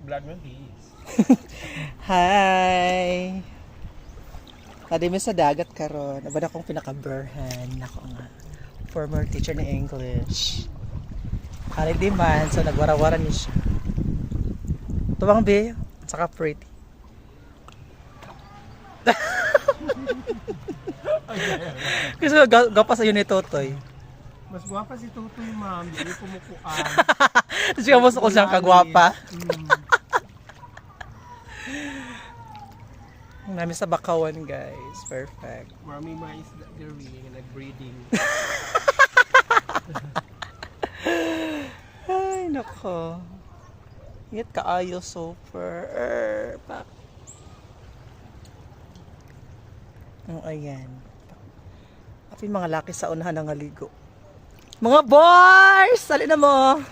Vlog mo, please. Hi! Tadi mi sa dagat karon. Aba na akong pinaka-burhan. Ako nga. Former teacher ni English. Holiday man, so nagwara-wara niya siya. Tuwang be, saka pretty. Kasi gapa sa yun ni Totoy. Mas guwapa si Tutoy, ma'am. Hindi pumukuan. Kasi kamusta ko siyang kagwapa. Nami sa Bakawan, guys. Perfect. Marami mga isda diri nga nag-breeding. Ay, nako. Ingat kaayo, super. Ayan. Api mga laki sa unahan ng ngaligo. Mga boys! Sali na mo!